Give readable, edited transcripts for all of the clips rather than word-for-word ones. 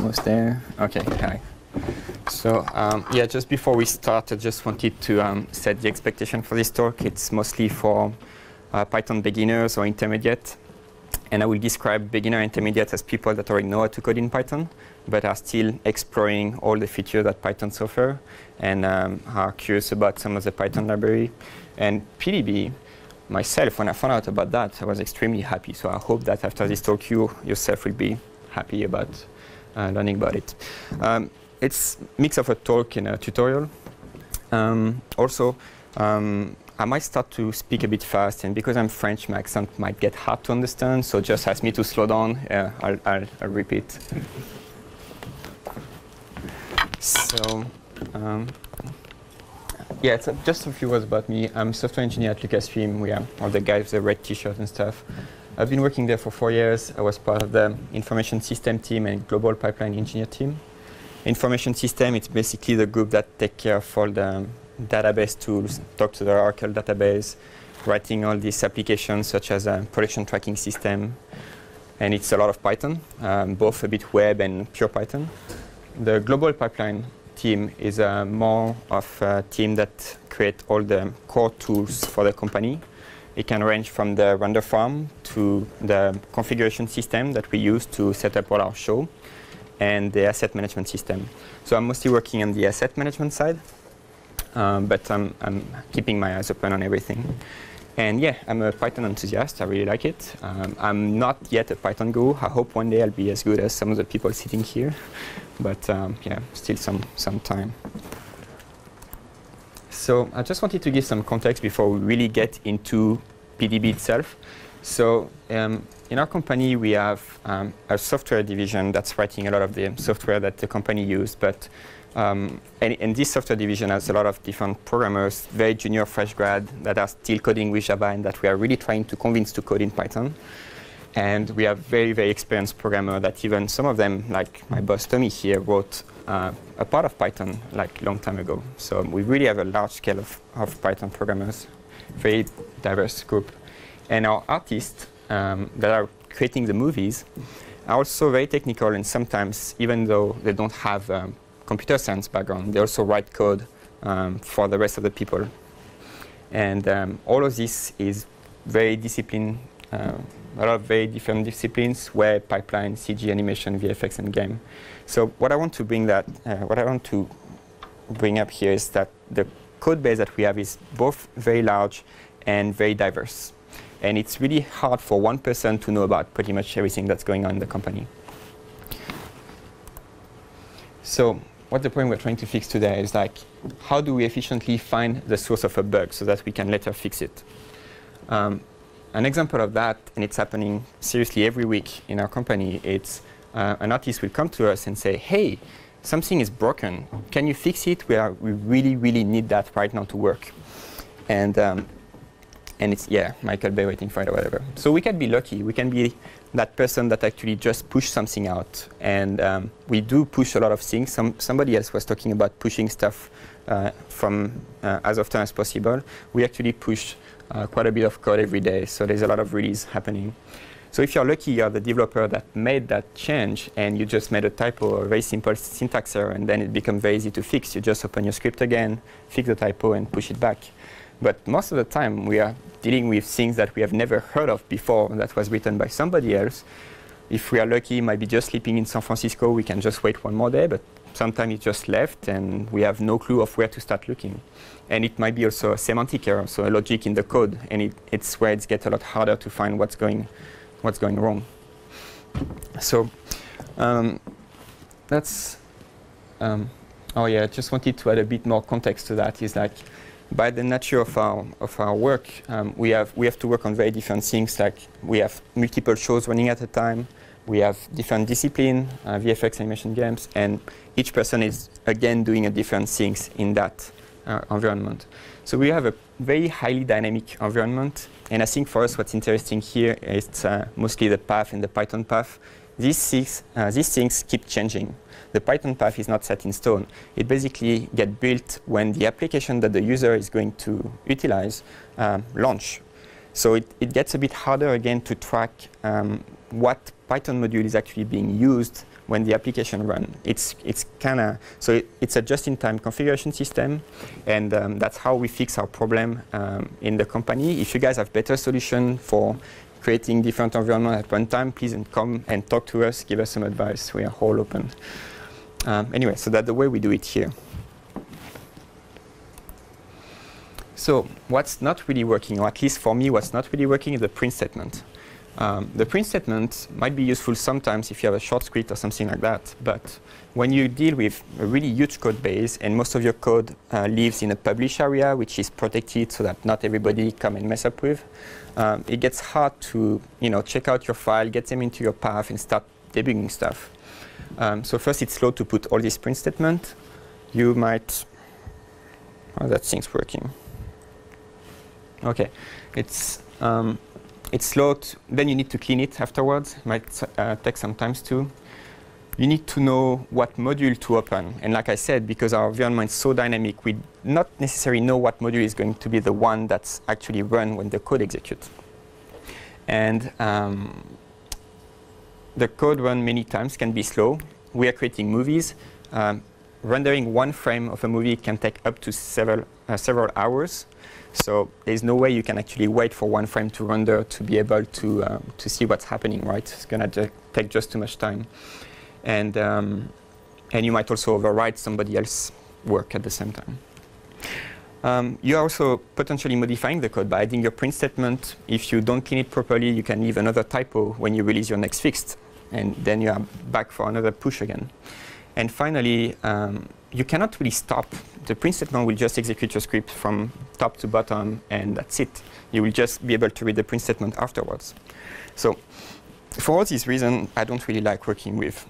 almost there. Okay, hi. So yeah, just before we start, I just wanted to set the expectation for this talk. It's mostly for Python beginners or intermediate. And I will describe beginner intermediate as people that already know how to code in Python, but are still exploring all the features that Python offers and are curious about some of the Python library. And PDB, myself, when I found out about that, I was extremely happy. So I hope that after this talk, you yourself will be happy about learning about it. It's a mix of a talk and a tutorial. Also, I might start to speak a bit fast, and because I'm French, my accent might get hard to understand, so just ask me to slow down. I'll repeat. So, yeah, it's just a few words about me. I'm a software engineer at Lucasfilm. We are all the guys with the red t-shirt and stuff. I've been working there for 4 years. I was part of the information system team and global pipeline engineer team. Information system, it's basically the group that take care of all the database tools, talk to the Oracle database, writing all these applications such as a production tracking system. And it's a lot of Python, both a bit web and pure Python. The global pipeline team is more of a team that create all the core tools for the company. It can range from the render farm to the configuration system that we use to set up all our show and the asset management system. So I'm mostly working on the asset management side. But I'm keeping my eyes open on everything. And yeah, I'm a Python enthusiast. I really like it. I'm not yet a Python guru. I hope one day I'll be as good as some of the people sitting here. But yeah, still some time. So I just wanted to give some context before we really get into PDB itself. So in our company, we have a software division that's writing a lot of the software that the company uses. But and this software division has a lot of different programmers, very junior, fresh grad, that are still coding with Java and that we are really trying to convince to code in Python. And we have very, very experienced programmers that even some of them, like my boss Tommy here, wrote a part of Python like a long time ago. So we really have a large scale of Python programmers, very diverse group. And our artists that are creating the movies are also very technical, and sometimes, even though they don't have computer science background, they also write code for the rest of the people. And all of this is very disciplined, a lot of very different disciplines: web, pipeline, CG, animation, VFX, and game. So what I want to bring up here is that the code base that we have is both very large and very diverse. And it's really hard for one person to know about pretty much everything that's going on in the company. So what the problem we're trying to fix today is, like, how do we efficiently find the source of a bug so that we can later fix it? An example of that, and it's happening seriously every week in our company, it's an artist will come to us and say, hey, something is broken. Can you fix it? We really, really need that right now to work. And it's, yeah, Michael Bay waiting for it or whatever. So we can be lucky. We can be that person that actually just push something out. And we do push a lot of things. Somebody else was talking about pushing stuff from as often as possible. We actually push quite a bit of code every day. So there's a lot of release happening. So if you're lucky, you're the developer that made that change, and you just made a typo, a very simple syntax error, and then it becomes very easy to fix. You just open your script again, fix the typo, and push it back. But most of the time, we are dealing with things that we have never heard of before that was written by somebody else. If we are lucky, might be just sleeping in San Francisco, we can just wait one more day, but sometimes it just left, and we have no clue of where to start looking. And it might be also a semantic error, so a logic in the code, and it's where it gets a lot harder to find what's going wrong. So that's, oh yeah, I just wanted to add a bit more context to that. Is like, by the nature of our work, we have to work on very different things. Like, we have multiple shows running at a time. We have different discipline, VFX, animation, games, and each person is again doing a different things in that environment. So we have a very highly dynamic environment. And I think for us, what's interesting here is mostly the path and the Python path. These things keep changing. The Python path is not set in stone. It basically gets built when the application that the user is going to utilize launch. So it gets a bit harder again to track what Python module is actually being used when the application runs. It's a just-in-time configuration system, and that's how we fix our problem in the company. If you guys have better solution for creating different environments at runtime, please come and talk to us, give us some advice. We are all open. Anyway, so that's the way we do it here. So what's not really working, or at least for me, what's not really working is the print statement. The print statement might be useful sometimes if you have a short script or something like that, but when you deal with a really huge code base and most of your code lives in a publish area, which is protected so that not everybody come and mess up with, it gets hard to check out your file, get them into your path, and start debugging stuff. So first, it's slow to put all these print statement. You might, oh, that thing's working. Okay, it's slow. Then you need to clean it afterwards. It might take some time too. You need to know what module to open. And like I said, because our environment is so dynamic, we not necessarily know what module is going to be the one that's actually run when the code executes. And the code run many times can be slow. We are creating movies. Rendering one frame of a movie can take up to several hours. So there's no way you can actually wait for one frame to render to be able to see what's happening, right? It's going to take just too much time. And you might also overwrite somebody else's work at the same time. You're also potentially modifying the code by adding your print statement. If you don't clean it properly, you can leave another typo when you release your next fix. And then you are back for another push again. And finally, you cannot really stop. The print statement will just execute your script from top to bottom, and that's it. You will just be able to read the print statement afterwards. So for all these reasons, I don't really like working with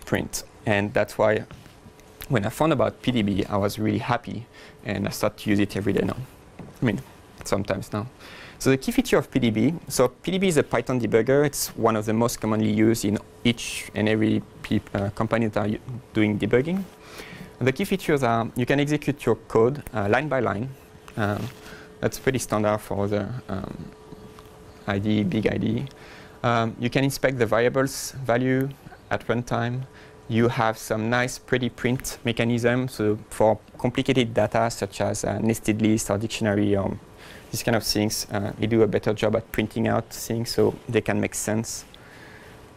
print. And that's why when I found about PDB, I was really happy, and I started to use it every day now. I mean, sometimes now. So the key feature of PDB, so PDB is a Python debugger. It's one of the most commonly used in each and every company that are doing debugging. And the key features are you can execute your code line by line. That's pretty standard for the IDE, big IDE. You can inspect the variables value at runtime. You have some nice, pretty print mechanism. So for complicated data, such as nested list or dictionary or these kind of things, you do a better job at printing out things so they can make sense.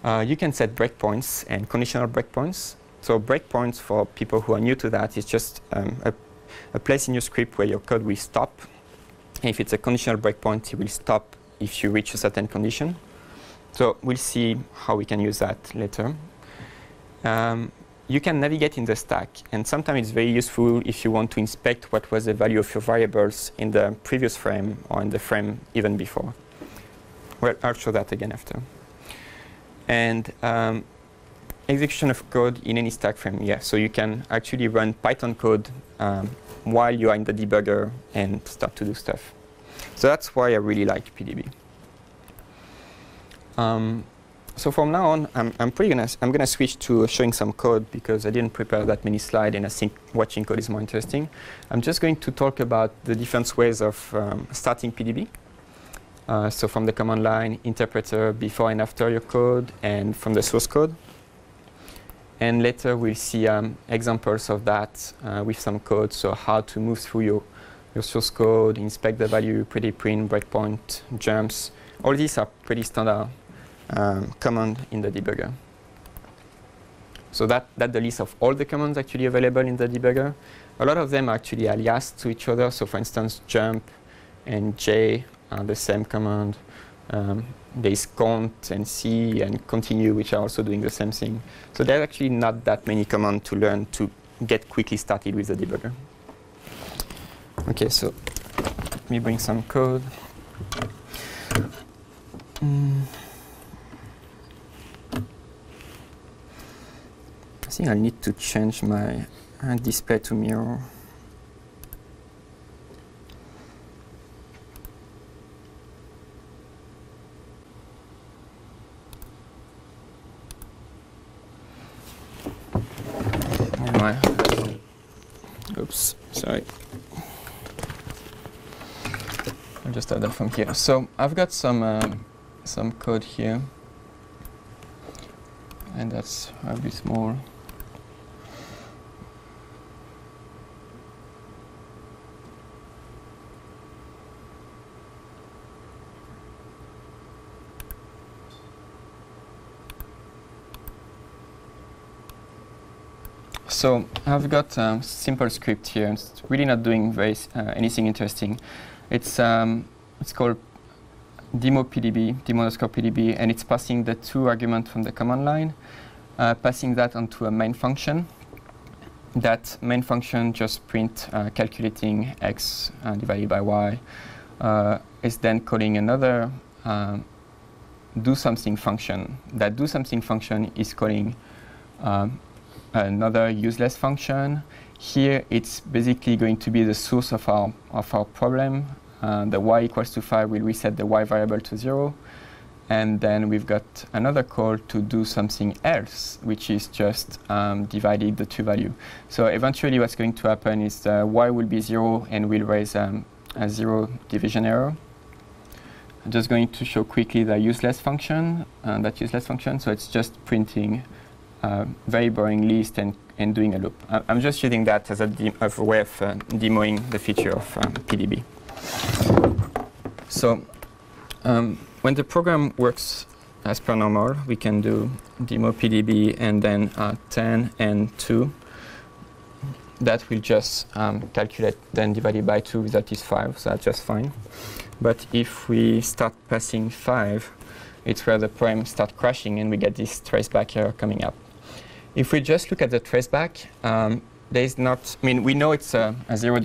You can set breakpoints and conditional breakpoints. So breakpoints, for people who are new to that, is just a place in your script where your code will stop. And if it's a conditional breakpoint, it will stop if you reach a certain condition. So we'll see how we can use that later. You can navigate in the stack, and sometimes it's very useful if you want to inspect what was the value of your variables in the previous frame or in the frame even before. Well, I'll show that again after. And execution of code in any stack frame, yeah. So you can actually run Python code while you are in the debugger and start to do stuff. So that's why I really like PDB. So from now on, I'm gonna switch to showing some code because I didn't prepare that many slides, and I think watching code is more interesting. I'm just going to talk about the different ways of starting PDB. So from the command line, interpreter, before and after your code, and from the source code. And later we'll see examples of that with some code. So how to move through your source code, inspect the value, pretty print, breakpoint, jumps. All these are pretty standard command in the debugger. So that's the list of all the commands actually available in the debugger. A lot of them are actually alias to each other. So for instance, jump and J are the same command. There's count and C and continue, which are also doing the same thing. So there's actually not that many commands to learn to get quickly started with the debugger. Okay, so let me bring some code. I think I need to change my display to mirror. Oops, sorry. I'll just add that from here. So I've got some code here. and that's a bit small. So I've got a simple script here. It's really not doing anything interesting. It's called demo_pdb, demo_pdb, and it's passing the 2 arguments from the command line, passing that onto a main function. That main function just print calculating x divided by y. It's then calling another do something function. That do something function is calling another useless function. Here it's basically going to be the source of our problem. The y equals to 5 will reset the y variable to 0. And then we've got another call to do something else, which is just dividing the 2 value. So eventually what's going to happen is y will be 0 and we'll raise a 0 division error. I'm just going to show quickly the useless function, So it's just printing a very boring list and doing a loop. I'm just using that as a way of demoing the feature of PDB. So when the program works as per normal, we can do demo PDB and then 10 and 2. That will just calculate, then divided by 2, result is 5, so that's just fine. But if we start passing 5, it's where the program starts crashing and we get this traceback error coming up. If we just look at the traceback, there's not, we know it's a 0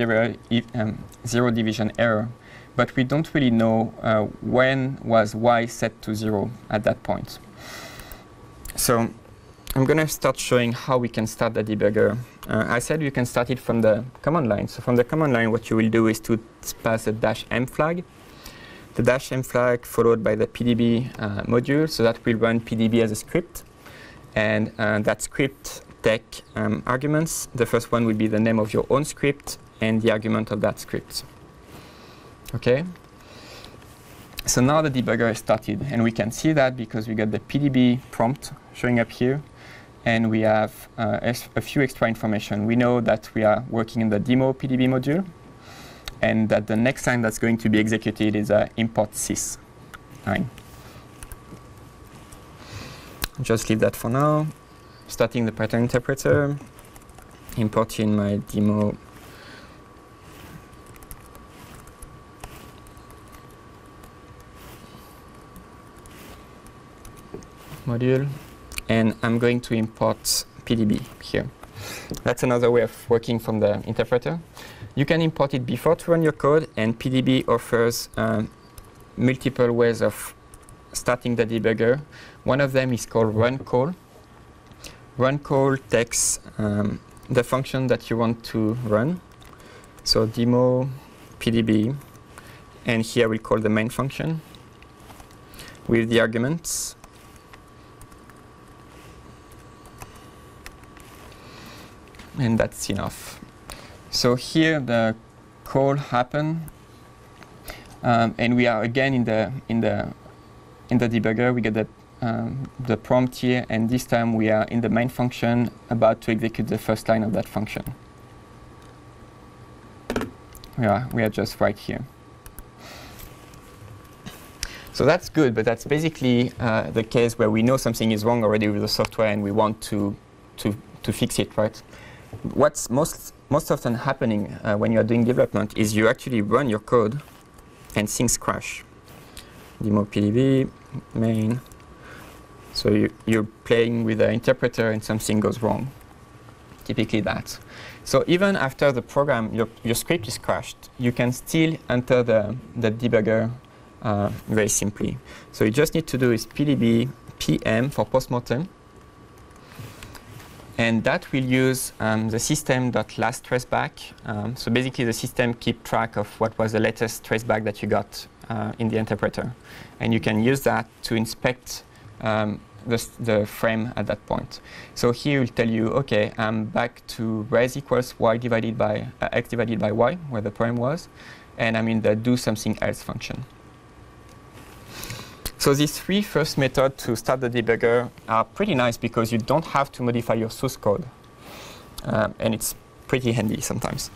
division error, but we don't really know when was y set to 0 at that point. So I'm going to start showing how we can start the debugger. I said you can start it from the command line. So from the command line, what you will do is to pass a -m flag. The -m flag followed by the PDB module, so that will run PDB as a script. And that script take arguments. The first one will be the name of your own script and the argument of that script. Okay. So now the debugger is started, and we can see that because we got the PDB prompt showing up here, and we have a few extra information. We know that we are working in the demo PDB module, and that the next line that's going to be executed is import sys line. Just leave that for now. Starting the pattern interpreter, importing my demo module, and I'm going to import PDB here. That's another way of working from the interpreter. You can import it before to run your code, and PDB offers multiple ways of starting the debugger. One of them is called run call. Run call takes the function that you want to run. So demo PDB, and here we'll call the main function with the arguments. And that's enough. So here the call happened, and we are again in the debugger. We get the prompt here, and this time we are in the main function about to execute the first line of that function. We are just right here. So that's good, but that's basically the case where we know something is wrong already with the software and we want to fix it, right? What's most often happening when you are doing development is you actually run your code and things crash. Demo PDB, main. So you're playing with the interpreter and something goes wrong. Typically that. So even after the program, your script is crashed, you can still enter the debugger very simply. So you just need to do is PDB PM for postmortem. And that will use the system.last traceback. So basically the system keeps track of what was the latest traceback that you got in the interpreter. And you can use that to inspect the frame at that point. So here it will tell you, OK, I'm back to res equals y divided by x divided by y, where the program was. And I'm in the do something else function. So these three first methods to start the debugger are pretty nice because you don't have to modify your source code. And it's pretty handy sometimes.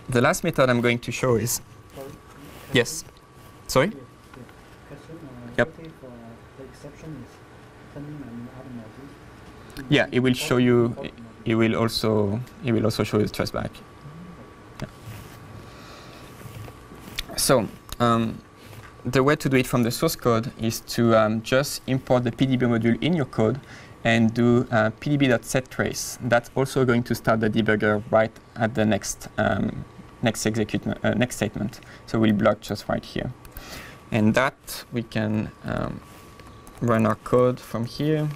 The last method I'm going to show is... Sorry. Yes. Sorry? Yeah. Question, yep. Okay, for the exception is sending an other module. Yeah, it will show you. It will also show you the traceback. Yeah. So the way to do it from the source code is to just import the PDB module in your code and do pdb.setTrace. That's also going to start the debugger right at the next next statement. So we'll block just right here, and that we can run our code from here.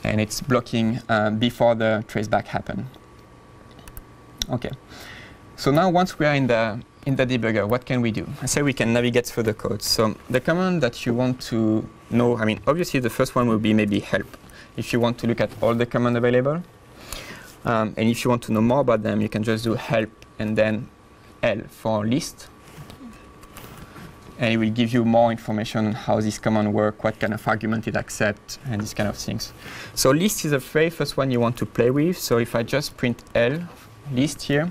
And it's blocking before the traceback happen. Okay. So now once we are in the debugger, what can we do? I say we can navigate through the code. So the command that you want to know, I mean, obviously the first one will be maybe help. If you want to look at all the commands available, and if you want to know more about them, you can just do help and then L for list. And it will give you more information on how this command works, what kind of argument it accepts, and these kind of things. So list is the very first one you want to play with. So if I just print L, list here,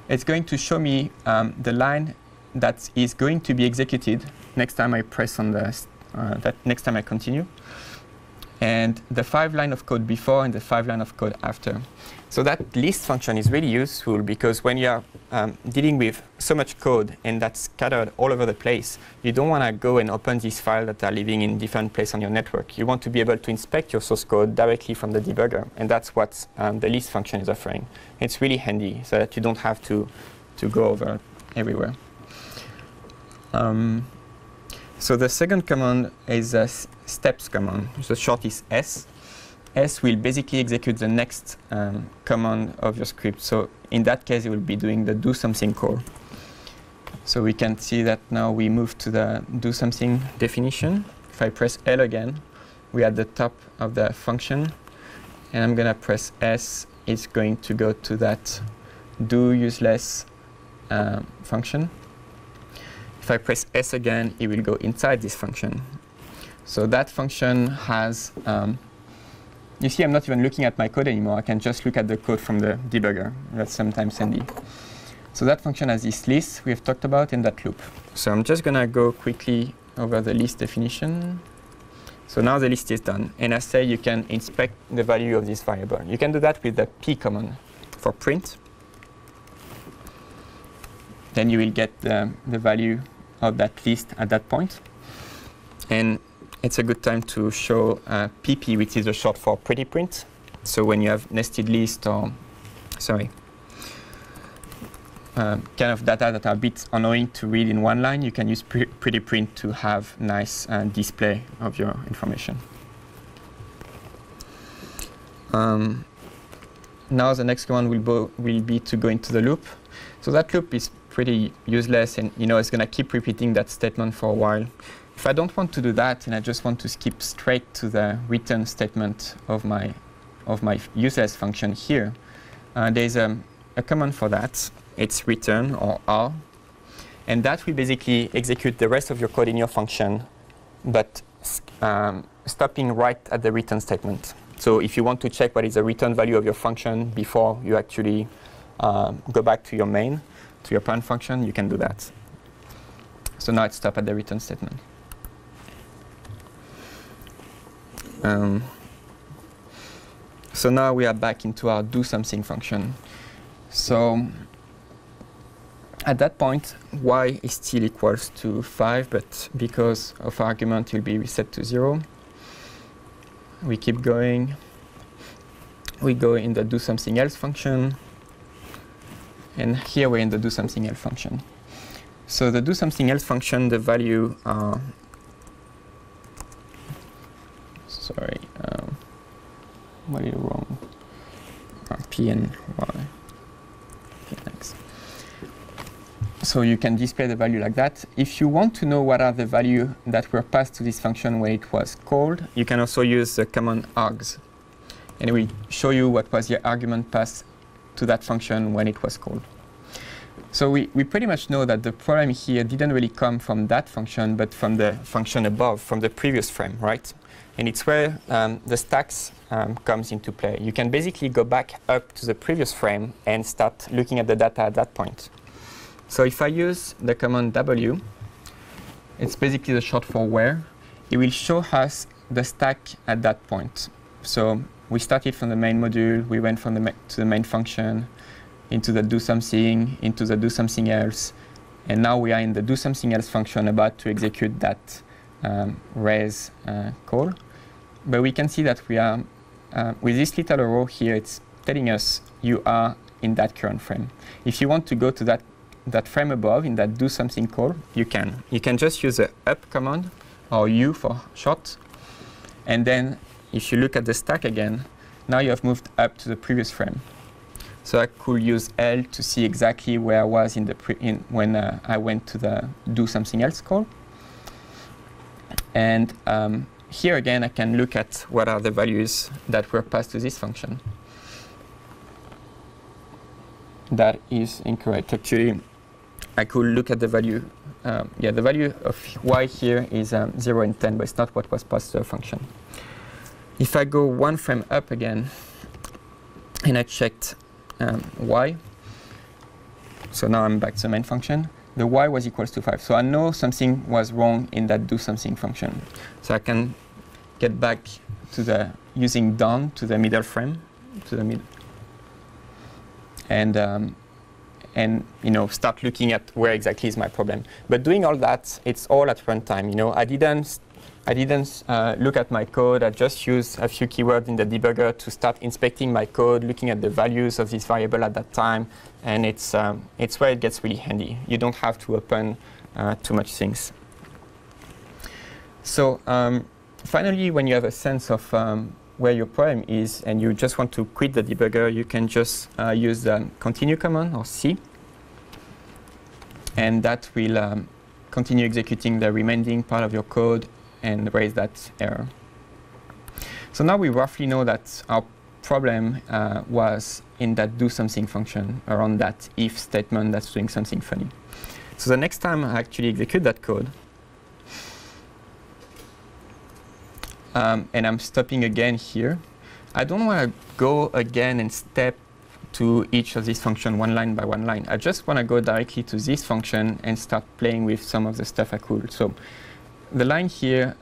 it's going to show me the line that is going to be executed next time I press on the, next time I continue, and the 5 lines of code before and the 5 lines of code after. So that list function is really useful because when you are dealing with so much code and that's scattered all over the place, you don't want to go and open these files that are living in different places on your network. You want to be able to inspect your source code directly from the debugger, and that's what the list function is offering. It's really handy so that you don't have to go over everywhere. So the second command is a steps command. The short is S. S will basically execute the next command of your script. So in that case, it will be doing the do something call. So we can see that now we move to the do something definition. If I press L again, we're at the top of the function. And I'm going to press S. It's going to go to that do useless function. If I press S again, it will go inside this function. So that function has, you see I'm not even looking at my code anymore. I can just look at the code from the debugger. That's sometimes handy. So that function has this list we have talked about in that loop. So I'm just going to go quickly over the list definition. So now the list is done. And I say you can inspect the value of this variable. You can do that with the p command for print. Then you will get the value of that list at that point. And it's a good time to show pp, which is a short for pretty print. So when you have nested list or, sorry, kind of data that are a bit annoying to read in one line, you can use pretty print to have nice display of your information. Now the next command will be to go into the loop. So that loop is pretty useless, and it's going to keep repeating that statement for a while. If I don't want to do that, and I just want to skip straight to the return statement of my useless function here, there's a command for that. It's return or R, and that will basically execute the rest of your code in your function, but stopping right at the return statement. So if you want to check what is the return value of your function before you actually go back to your main, to your parent function, you can do that. So now it's stopped at the return statement. So now we are back into our do something function. So at that point, y is still equals to 5, but because of argument, it will be reset to 0. We keep going. We go in the do something else function. And here we're in the do something else function. So the do something else function, the value are, sorry, what is wrong? P and Y, P and X. So you can display the value like that. If you want to know what are the values that were passed to this function when it was called, you can also use the command args. And it will show you what was the argument passed to that function when it was called. So we pretty much know that the problem here didn't really come from that function, but from the function above, from the previous frame, right? And it's where the stacks comes into play. You can basically go back up to the previous frame and start looking at the data at that point. So if I use the command w, it's basically the short for where. It will show us the stack at that point. So we started from the main module, we went from to the main function, into the do something, into the do something else, and now we are in the do something else function about to execute that raise call. But we can see that we are, with this little arrow here, it's telling us you are in that current frame. If you want to go to that frame above, in that do something call, you can. You can just use the up command, or U for short, and then if you look at the stack again, now you have moved up to the previous frame. So I could use L to see exactly where I was in the when I went to the do something else call. And here again, I can look at what are the values that were passed to this function. That is incorrect. Actually, I could look at the value. Yeah, the value of y here is 0 and 10, but it's not what was passed to the function. If I go one frame up again, and I checked y, so now I'm back to the main function, the y was equals to 5. So I know something was wrong in that do something function. So I can get back to the using down to the middle frame, to the middle, and you know, start looking at where exactly is my problem. But doing all that, it's all at runtime. You know, I didn't look at my code. I just used a few keywords in the debugger to start inspecting my code, looking at the values of this variable at that time, and it's where it gets really handy. You don't have to open too much things. So finally, when you have a sense of where your problem is and you just want to quit the debugger, you can just use the continue command, or C, and that will continue executing the remaining part of your code and raise that error. So now we roughly know that our problem was in that do something function around that if statement that's doing something funny. So the next time I actually execute that code, and I'm stopping again here, I don't want to go again and step to each of these functions one line by one line. I just want to go directly to this function and start playing with some of the stuff I could. So the line here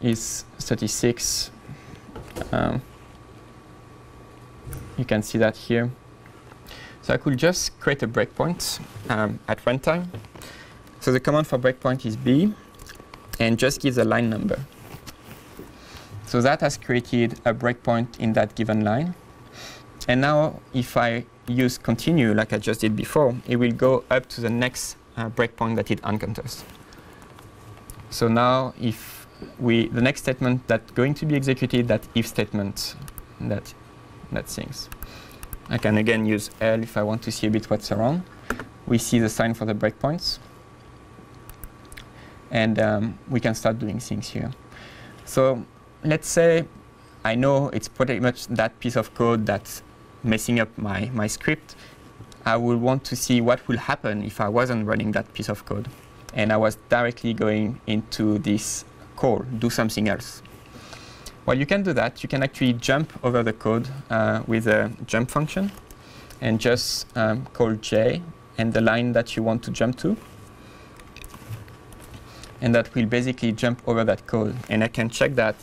is 36. You can see that here. So I could just create a breakpoint at runtime. So the command for breakpoint is B, and just give the line number. So that has created a breakpoint in that given line. And now if I use continue like I just did before, it will go up to the next breakpoint that it encounters. So now if the next statement that's going to be executed, that if statement that things. I can again use L if I want to see a bit what's around. We see the sign for the breakpoints. And we can start doing things here. So let's say I know it's pretty much that piece of code that's messing up my script. I will want to see what will happen if I wasn't running that piece of code and I was directly going into this call, do something else. Well, you can do that. You can actually jump over the code with a jump function and just call J and the line that you want to jump to. And that will basically jump over that code. And I can check that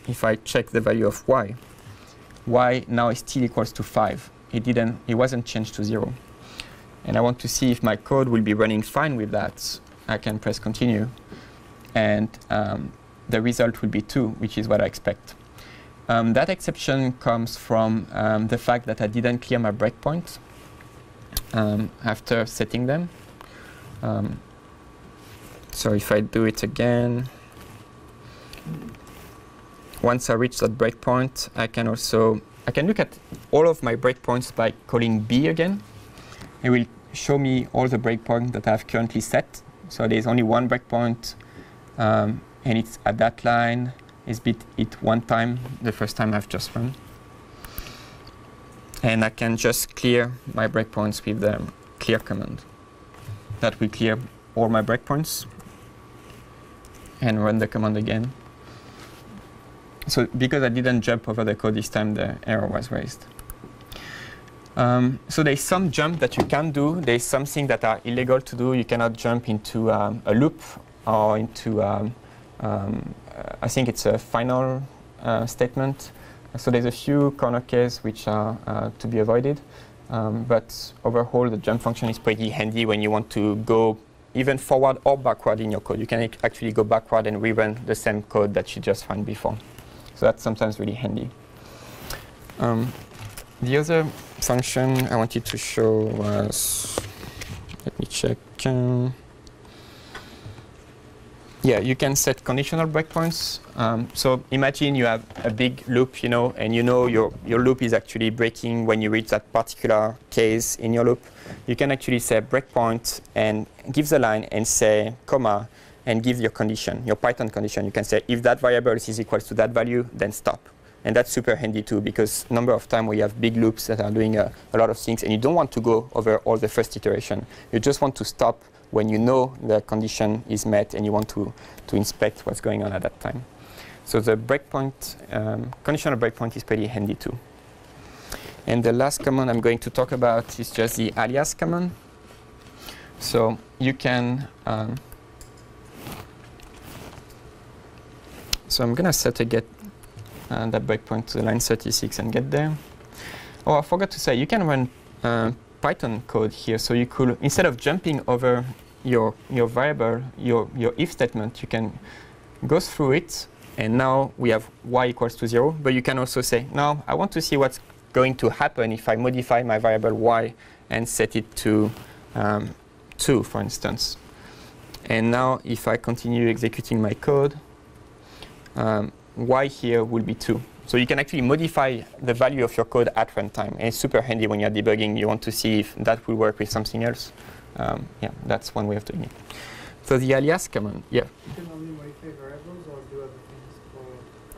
if I check the value of y. Y now is still equals to 5. It wasn't changed to 0. And I want to see if my code will be running fine with that. I can press continue. And the result will be 2, which is what I expect. That exception comes from the fact that I didn't clear my breakpoint after setting them. So if I do it again, once I reach that breakpoint, I can look at all of my breakpoints by calling B again. It will show me all the breakpoints that I've currently set. So there's only one breakpoint, and it's at that line. It's bit it one time, the first time I've just run. And I can just clear my breakpoints with the clear command. that will clear all my breakpoints and run the command again. So because I didn't jump over the code this time, the error was raised. So there's some jump that you can do. There's something that are illegal to do. You cannot jump into a loop or into, I think it's a final statement. So there's a few corner cases which are to be avoided. But overall, the jump function is pretty handy when you want to go even forward or backward in your code. You can actually go backward and rerun the same code that you just ran before. So that's sometimes really handy. The other function I wanted to show was, let me check. Yeah, you can set conditional breakpoints. So imagine you have a big loop, and your loop is actually breaking when you reach that particular case in your loop. You can actually say breakpoint and give the line and say comma and give your condition, your Python condition. You can say if that variable is equal to that value, then stop. And that's super handy too, because number of times where you have big loops that are doing a lot of things, and you don't want to go over all the first iteration. You just want to stop when you know the condition is met and you want to inspect what's going on at that time. So the breakpoint, conditional breakpoint is pretty handy too. And the last command I'm going to talk about is just the alias command. So you can, so I'm going to set a get that breakpoint to line 36 and get there. Oh, I forgot to say, you can run Python code here. So you could, instead of jumping over your variable, your if statement, you can go through it. And now we have y equals to 0. But you can also say, now I want to see what's going to happen if I modify my variable y and set it to 2, for instance. And now if I continue executing my code, y here will be 2. So you can actually modify the value of your code at runtime. And it's super handy when you're debugging. You want to see if that will work with something else. Yeah, that's one way of doing it. So the alias command, yeah. You can only modify variables or do other things?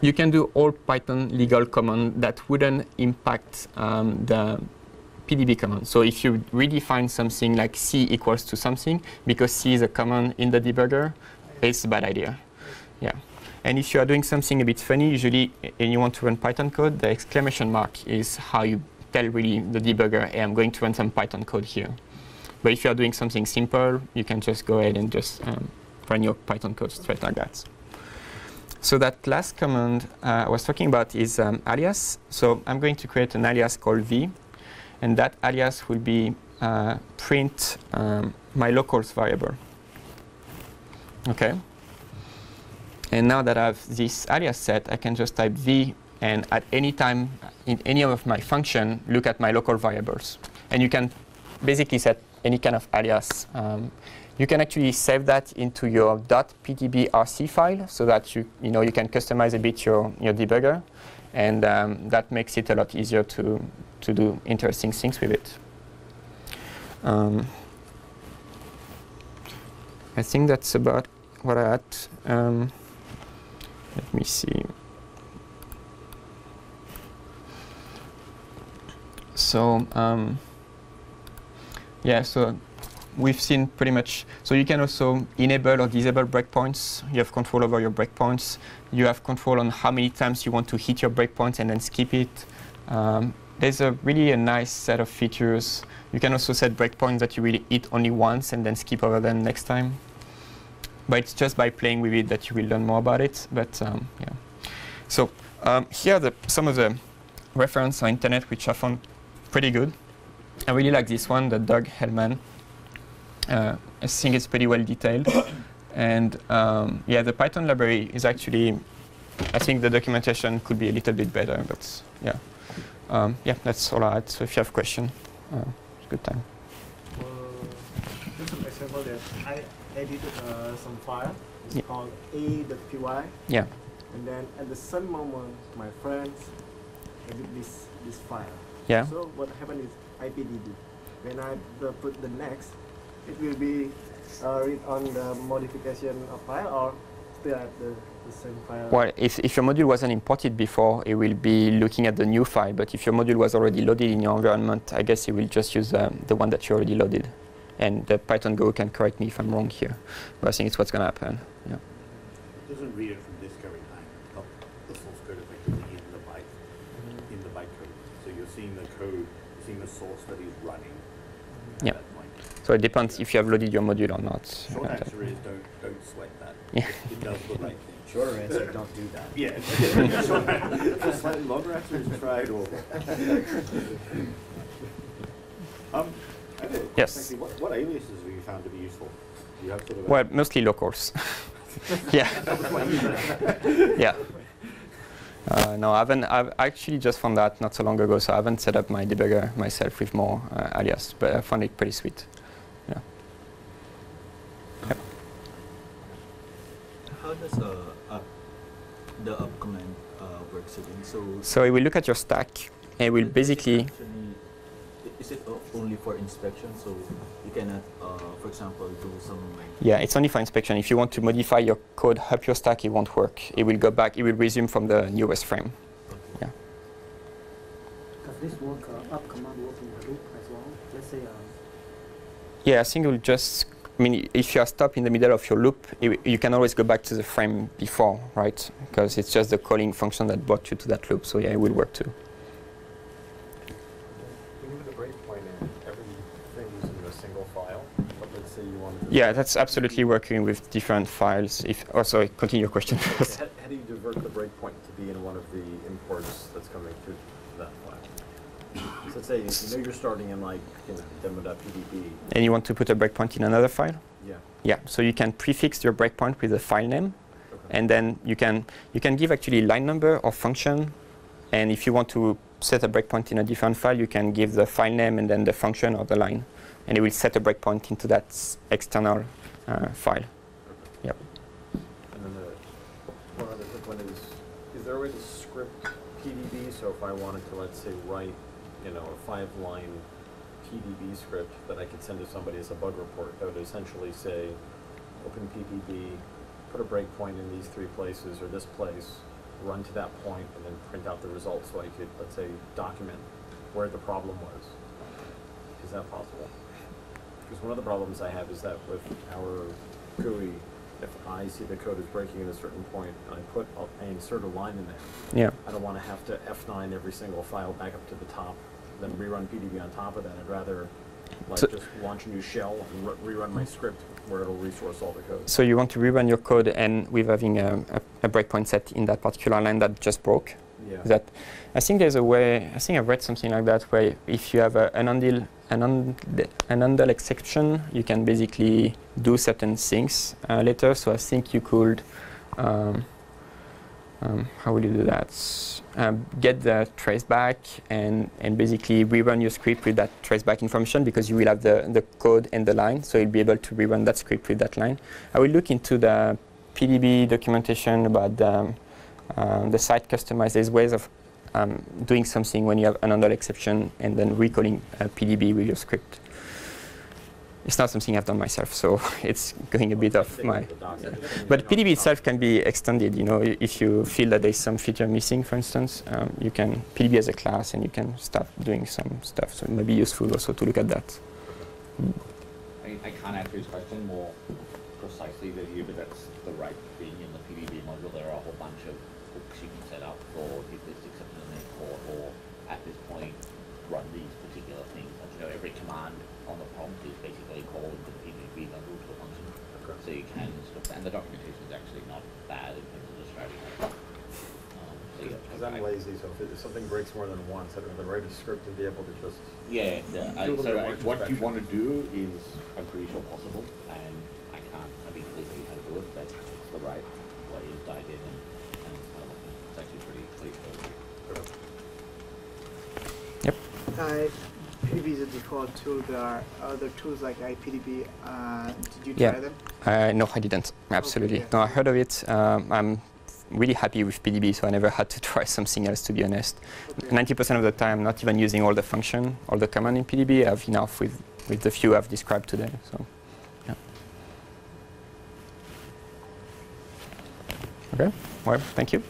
You can do all Python legal command that wouldn't impact the PDB command. So if you redefine something like C equals to something, because C is a command in the debugger, it's a bad idea. Yeah. And if you are doing something a bit funny, usually, and you want to run Python code, the exclamation mark is how you tell really the debugger, hey, I'm going to run some Python code here. But if you are doing something simple, you can just go ahead and just run your Python code straight like that. So that last command I was talking about is alias. So I'm going to create an alias called v. And that alias will be print my locals variable. OK. And now that I have this alias set, I can just type v, and at any time in any of my function, look at my local variables. And you can basically set any kind of alias. You can actually save that into your .pdb.rc file so that you can customize a bit your debugger. And that makes it a lot easier to do interesting things with it. I think that's about what I had. Let me see. So yeah, so we've seen pretty much. So you can also enable or disable breakpoints. You have control over your breakpoints. You have control on how many times you want to hit your breakpoints and then skip it. There's a really nice set of features. You can also set breakpoints that you really hit only once and then skip over them next time. But it's just by playing with it that you will learn more about it. But yeah. So here are some of the references on internet which I found pretty good. I really like this one, the Doug Hellman. I think it's pretty well detailed. And yeah, the Python library is actually, I think the documentation could be a little bit better. But yeah, yeah, that's all I had. So if you have a question, it's a good time. Just an example that I edited some file. It's called a.py. Yeah. And then at the same moment, my friends edit this file. Yeah. So what happened is IPDB. When I put the next, it will be read on the modification of file or still at the same file. Well, if your module wasn't imported before, it will be looking at the new file. But if your module was already loaded in your environment, I guess it will just use the one that you already loaded. and the Python Go can correct me if I'm wrong here. But I think it's what's going to happen. Yeah. It doesn't read it from disk every time. The source code effectively in the byte code. So you're seeing the code, you're seeing the source that is running at Yeah. that point. So it depends if you have loaded your module or not. Short answer is don't sweat that. Yeah. It does the right thing. Shorter answer, don't do that. Yeah. Short answer. Slightly longer answer is try it all. Yes. Actually, what aliases have you found to be useful? Do you have sort of Well, mostly locals. Yeah. Yeah. No, I've actually just found that not so long ago, so I haven't set up my debugger myself with more alias, but I found it pretty sweet. Yeah. Yep. How does the up command works again? So it will look at your stack, and it will basically... Is it only for inspection? So you cannot, for example, do some... Yeah, it's only for inspection. If you want to modify your code up your stack, it won't work. It will go back, it will resume from the newest frame. Yeah. Does this work, up command work in the loop as well? Let's say, Yeah, I think it will just... I mean, if you are stopped in the middle of your loop, you can always go back to the frame before, right? Because it's just the calling function that brought you to that loop. So yeah, it will work too. Yeah, that's absolutely working with different files. Also, continue your question first. How do you divert the breakpoint to be in one of the imports that's coming through that file? So let's say you know you're starting in like demo.pdb. And you want to put a breakpoint in another file? Yeah. Yeah. So you can prefix your breakpoint with a file name, and then you can give actually line number or function. And if you want to set a breakpoint in a different file, you can give the file name and then the function or the line. And it will set a breakpoint into that external file. Yep. And then one other quick one is there a way to script PDB? So if I wanted to, let's say, write, a 5-line PDB script that I could send to somebody as a bug report, that would essentially say, open PDB, put a breakpoint in these 3 places or this place, run to that point, and then print out the results so I could, let's say, document where the problem was. Is that possible? Because one of the problems I have is that with our GUI, if I see the code is breaking at a certain point and I insert a line in there, Yeah. I don't want to have to F9 every single file back up to the top, then rerun PDB on top of that. I'd rather just launch a new shell and rerun my script where it'll resource all the code. So you want to rerun your code and with having a breakpoint set in that particular line that just broke? Yeah. I think there's a way, I think I've read something like that, where if you have an undo exception, you can basically do certain things later. So I think you could, how will you do that? Get the traceback and basically rerun your script with that traceback information, because you will have the code and the line, so you'll be able to rerun that script with that line. I will look into the PDB documentation about the site customized. There's ways of doing something when you have an undo exception and then recalling PDB with your script. It's not something I've done myself, so it's going a bit off my... But PDB itself can be extended, if you feel that there's some feature missing, for instance, you can PDB as a class and you can start doing some stuff, so it may be useful also to look at that. I can't answer his question more precisely than you, but that's the right thing in the PDB module. There are a whole bunch of hooks you can set up for if this exception is caught, or at this point run these particular things. And, every command on the prompt is basically called into the PDB module to a function. Okay. So you can sort of, and the documentation is actually not bad in terms of describing it. Because I'm lazy, so if something breaks more than once, I'd rather write a script and be able to just... What you want to do is, I'm pretty sure, possible, and I can't immediately tell you how to do it, but it's the right way to dive in, and it's actually pretty clear. Yep. PDB is a default tool. There are other tools like IPDB. Did you try them? No, I didn't. Absolutely. Okay, yeah. No, I heard of it. I'm really happy with PDB, so I never had to try something else, to be honest. 90% of the time, not even using all the function, all the command in PDB. I have enough with the few I've described today. So, yeah. Okay. Well, thank you.